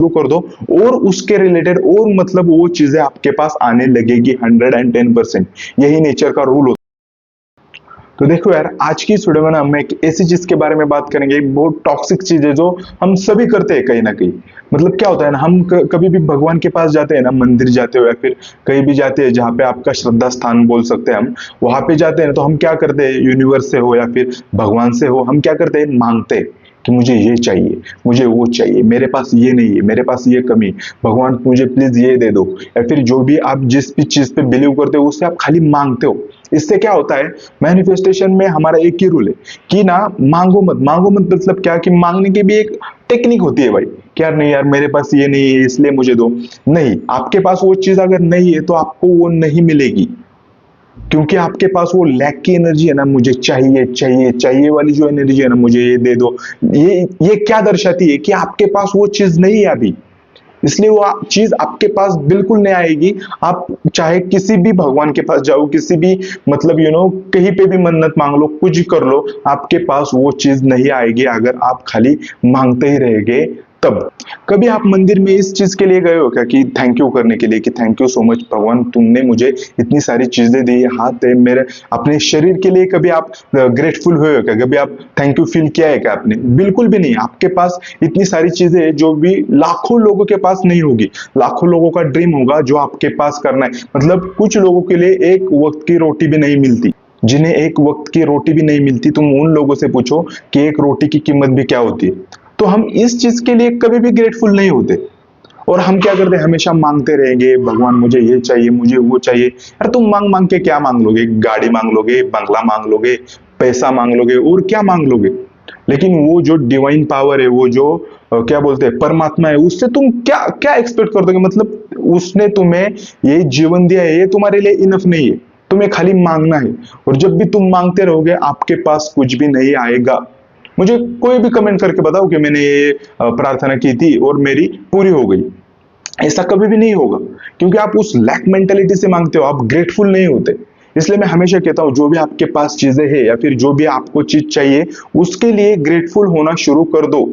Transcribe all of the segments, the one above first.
शुरू कर दो और उसके रिलेटेड और मतलब वो चीजें आपके पास आने लगेगी 110%। यही नेचर का रूल होता है। तो देखो यार, आज की इस वीडियो में ना हम एक ऐसी चीज के बारे में बात करेंगे, एक बहुत टॉक्सिक चीज है जो हम सभी करते हैं कहीं ना कहीं। मतलब क्या होता है ना, हम कभी भी भगवान के पास जाते हैं ना, मंदिर जाते हो या फिर कहीं भी जाते हैं जहाँ पे आपका श्रद्धा स्थान बोल सकते हैं हम, वहां पे जाते हैं तो हम क्या करते हैं, यूनिवर्स से हो या फिर भगवान से हो, हम क्या करते हैं, मांगते हैं कि मुझे ये चाहिए, मुझे वो चाहिए, मेरे पास ये नहीं है, मेरे पास ये कमी, भगवान मुझे प्लीज ये दे दो। या फिर जो भी आप जिस भी चीज पे बिलीव करते हो उससे आप खाली मांगते हो। इससे क्या होता है, मैनिफेस्टेशन में हमारा एक ही रूल है कि ना, मांगो मत। मांगो मत मतलब क्या, कि मांगने की भी एक टेक्निक होती है भाई, कि यार नहीं यार मेरे पास ये नहीं है इसलिए मुझे दो। नहीं, आपके पास वो चीज अगर नहीं है तो आपको वो नहीं मिलेगी, क्योंकि आपके पास वो लैक की एनर्जी है ना, मुझे चाहिए चाहिए चाहिए वाली जो एनर्जी है ना, मुझे ये दे दो। ये क्या दर्शाती है कि आपके पास वो चीज नहीं है अभी, इसलिए वो चीज आपके पास बिल्कुल नहीं आएगी। आप चाहे किसी भी भगवान के पास जाओ, किसी भी मतलब कहीं पे भी मन्नत मांग लो, कुछ कर लो, आपके पास वो चीज नहीं आएगी अगर आप खाली मांगते ही रहेंगे। तब कभी आप मंदिर में इस चीज के लिए गए हो क्या, कि थैंक यू करने के लिए, कि थैंक यू सो मच भगवान, तुमने मुझे इतनी सारी चीजें दी, हाथ है मेरे, अपने शरीर के लिए कभी आप ग्रेटफुल हुए हो क्या, कभी आप थैंक यू फील किया है क्या आपने? बिल्कुल भी नहीं। आपके पास इतनी सारी चीजें हैं जो भी लाखों लोगों के पास नहीं होगी, लाखों लोगों का ड्रीम होगा जो आपके पास करना है। मतलब कुछ लोगों के लिए एक वक्त की रोटी भी नहीं मिलती, जिन्हें एक वक्त की रोटी भी नहीं मिलती, तुम उन लोगों से पूछो कि एक रोटी की कीमत भी क्या होती है। तो हम इस चीज के लिए कभी भी ग्रेटफुल नहीं होते, और हम क्या करते हैं, हमेशा मांगते रहेंगे, भगवान मुझे ये चाहिए, मुझे वो चाहिए। अरे तुम मांग मांग के क्या मांग लोगे? गाड़ी मांग लोगे, बंगला मांग लोगे, पैसा मांग लोगे, और क्या मांग लोगे? लेकिन वो जो डिवाइन पावर है, वो जो क्या बोलते हैं, परमात्मा है, उससे तुम क्या क्या एक्सपेक्ट कर दोगे? मतलब उसने तुम्हें ये जीवन दिया है, ये तुम्हारे लिए इनफ नहीं है, तुम्हें खाली मांगना है। और जब भी तुम मांगते रहोगे आपके पास कुछ भी नहीं आएगा। मुझे कोई भी कमेंट करके बताओ कि मैंने ये प्रार्थना की थी और मेरी पूरी हो गई। ऐसा कभी भी नहीं होगा, क्योंकि आप उस लैक मेंटेलिटी से मांगते हो, आप ग्रेटफुल नहीं होते। इसलिए मैं हमेशा कहता हूं, जो भी आपके पास चीजें हैं या फिर जो भी आपको चीज चाहिए, उसके लिए ग्रेटफुल होना शुरू कर दो।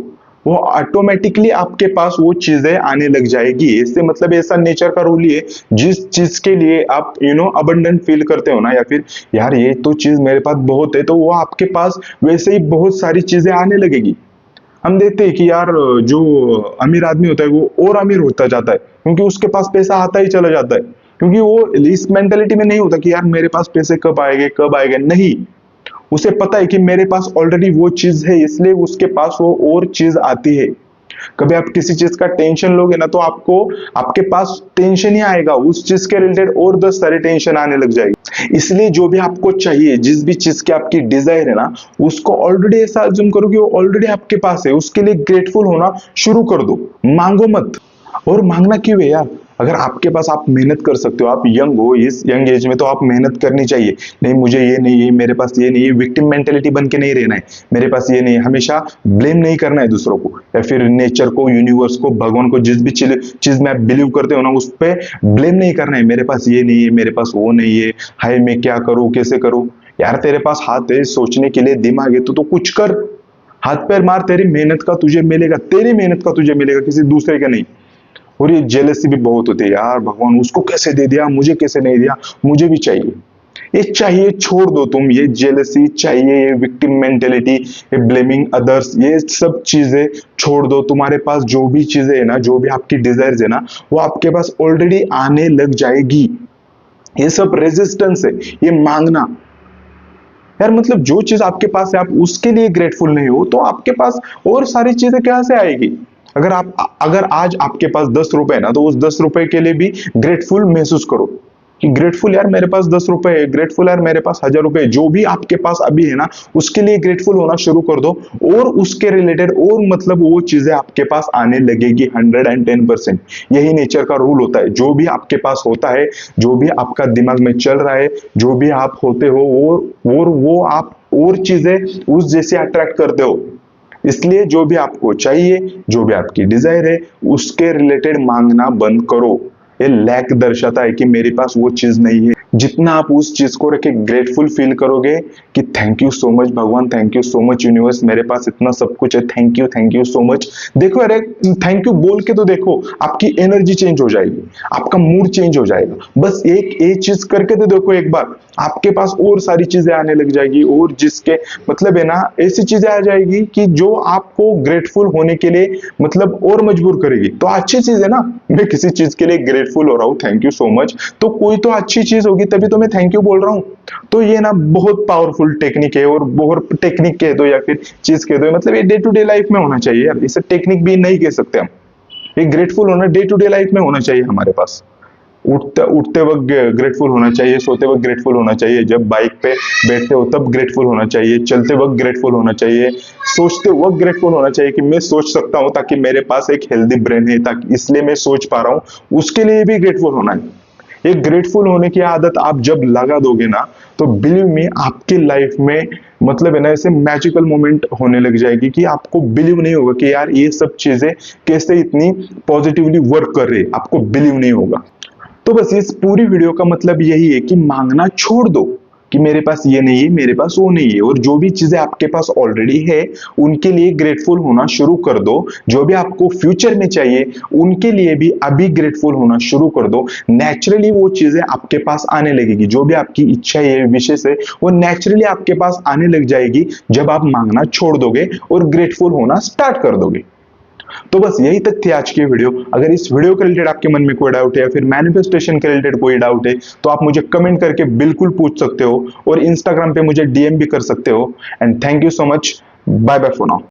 वो ऑटोमेटिकली आपके पास वो चीजें आने लग जाएगी। इससे मतलब ऐसा नेचर का रूल ही है, जिस चीज के लिए आप अबंडेंट फील करते हो ना, या फिर यार ये तो चीज मेरे पास बहुत है, तो वो आपके पास वैसे ही बहुत सारी चीजें आने लगेगी। हम देखते हैं कि यार जो अमीर आदमी होता है वो और अमीर होता जाता है, क्योंकि उसके पास पैसा आता ही चला जाता है, क्योंकि वो इस मेंटेलिटी में नहीं होता कि यार मेरे पास पैसे कब आएंगे। नहीं, उसे पता है कि मेरे पास ऑलरेडी वो चीज है, इसलिए उसके पास वो और चीज आती है। कभी आप किसी चीज का टेंशन लोगे ना, तो आपको आपके पास टेंशन ही आएगा, उस चीज के रिलेटेड और 10 सारे टेंशन आने लग जाएगी। इसलिए जो भी आपको चाहिए, जिस भी चीज की आपकी डिजायर है ना, उसको ऑलरेडी ऐसा अज्यूम करो कि वो ऑलरेडी आपके पास है, उसके लिए ग्रेटफुल होना शुरू कर दो। मांगो मत। और मांगना क्यों है यार? अगर आपके पास, आप मेहनत कर सकते हो, आप यंग हो, इस यंग एज में तो आप मेहनत करनी चाहिए। नहीं मुझे ये नहीं है, मेरे पास ये नहीं है, विक्टिम मेंटेलिटी बन के नहीं रहना है, मेरे पास ये नहीं है, हमेशा ब्लेम नहीं करना है दूसरों को या फिर नेचर को, यूनिवर्स को, भगवान को, जिस भी चीज में आप बिलीव करते हो ना, उस पर ब्लेम नहीं करना है। मेरे पास ये नहीं है, मेरे पास वो नहीं है, हाय मैं क्या करूं, कैसे करूं? यार तेरे पास हाथ है, सोचने के लिए दिमाग है, तो कुछ कर, हाथ पैर मार, तेरी मेहनत का तुझे मिलेगा, तेरी मेहनत का तुझे मिलेगा, किसी दूसरे का नहीं। और ये जेलसी भी बहुत होती है, यार भगवान उसको कैसे दे दिया, मुझे कैसे नहीं दिया, मुझे भी चाहिए। ये चाहिए छोड़ दो तुम, ये जेलसी चाहिए, ये विक्टिम मेंटेलिटी, ये ब्लेमिंग अदर्स, ये सब चीजें छोड़ दो। तुम्हारे पास जो भी चीजें है ना, जो भी आपकी डिजायर्स है ना, वो आपके पास ऑलरेडी आने लग जाएगी। ये सब रेजिस्टेंस है, ये मांगना। यार मतलब जो चीज आपके पास है, आप उसके लिए ग्रेटफुल नहीं हो, तो आपके पास और सारी चीजें क्या से आएगी? अगर आज आपके पास 10 रुपए है ना, तो उस 10 रुपए के लिए भी ग्रेटफुल महसूस करो, कि ग्रेटफुल यार मेरे पास 10 रुपए है, ग्रेटफुल यार मेरे पास 1000 रुपए है। जो भी आपके पास अभी है ना, उसके लिए ग्रेटफुल होना शुरू कर दो, और उसके रिलेटेड और मतलब वो चीजें आपके पास आने लगेगी 110%। यही नेचर का रूल होता है। जो भी आपके पास होता है, जो भी आपका दिमाग में चल रहा है, जो भी आप होते हो, और वो आप और चीजें उस जैसे अट्रैक्ट करते हो। इसलिए जो भी आपको चाहिए, जो भी आपकी डिजायर है, उसके रिलेटेड मांगना बंद करो। ये लैक दर्शाता है कि मेरे पास वो चीज नहीं है। जितना आप उस चीज को रख के ग्रेटफुल फील करोगे कि थैंक यू सो मच भगवान, thank you so much universe, मेरे पास इतना सब कुछ है, थैंक यू सो मच। देखो अरे थैंक यू बोल के तो देखो, आपकी एनर्जी चेंज हो जाएगी, आपका मूड चेंज हो जाएगा। बस एक चीज करके तो देखो एक बार, आपके पास और सारी चीजें आने लग जाएगी, और जिसके मतलब है ना, ऐसी चीजें आ जाएगी कि जो आपको ग्रेटफुल होने के लिए मतलब और मजबूर करेगी। तो अच्छी चीज है ना, मैं किसी चीज के लिए ग्रेटफुल हो रहा हूँ, थैंक यू सो मच, तो कोई तो अच्छी चीज होगी तभी तो मैं थैंक यू बोल रहा हूँ। तो ये ना बहुत पावरफुल टेक्निक है, और बहुत टेक्निक कह दो या फिर चीज कह दो, मतलब ये डे टू डे लाइफ में होना चाहिए यार, इसे टेक्निक भी नहीं कह सकते हम। ये ग्रेटफुल होना डे टू डे लाइफ में होना चाहिए हमारे पास। उठते उठते वक्त ग्रेटफुल होना चाहिए, सोते वक्त ग्रेटफुल होना चाहिए, जब बाइक पे बैठते हो तब ग्रेटफुल होना चाहिए, चलते वक्त ग्रेटफुल होना चाहिए, सोचते वक्त ग्रेटफुल होना चाहिए कि मैं सोच सकता हूँ ताकि मेरे पास एक हेल्दी ब्रेन है, ताकि इसलिए मैं सोच पा रहा हूँ, उसके लिए भी ग्रेटफुल होना है। ये ग्रेटफुल होने की आदत आप जब लगा दोगे ना, तो बिलीव मी आपकी लाइफ में मतलब है ना, ऐसे मैजिकल मोमेंट होने लग जाएगी कि आपको बिलीव नहीं होगा कि यार ये सब चीजें कैसे इतनी पॉजिटिवली वर्क कर रही है, आपको बिलीव नहीं होगा। तो बस इस पूरी वीडियो का मतलब यही है कि मांगना छोड़ दो कि मेरे पास ये नहीं है, मेरे पास वो नहीं है, और जो भी चीजें आपके पास ऑलरेडी है उनके लिए ग्रेटफुल होना शुरू कर दो। जो भी आपको फ्यूचर में चाहिए उनके लिए भी अभी ग्रेटफुल होना शुरू कर दो। नेचुरली वो चीजें आपके पास आने लगेगी, जो भी आपकी इच्छा है विशेष है वो नेचुरली आपके पास आने लग जाएगी जब आप मांगना छोड़ दोगे और ग्रेटफुल होना स्टार्ट कर दोगे। तो बस यही तक थी आज की वीडियो। अगर इस वीडियो के रिलेटेड आपके मन में कोई डाउट है या फिर मैनिफेस्टेशन के रिलेटेड कोई डाउट है तो आप मुझे कमेंट करके बिल्कुल पूछ सकते हो, और इंस्टाग्राम पे मुझे डीएम भी कर सकते हो। And thank you so much, bye bye for now.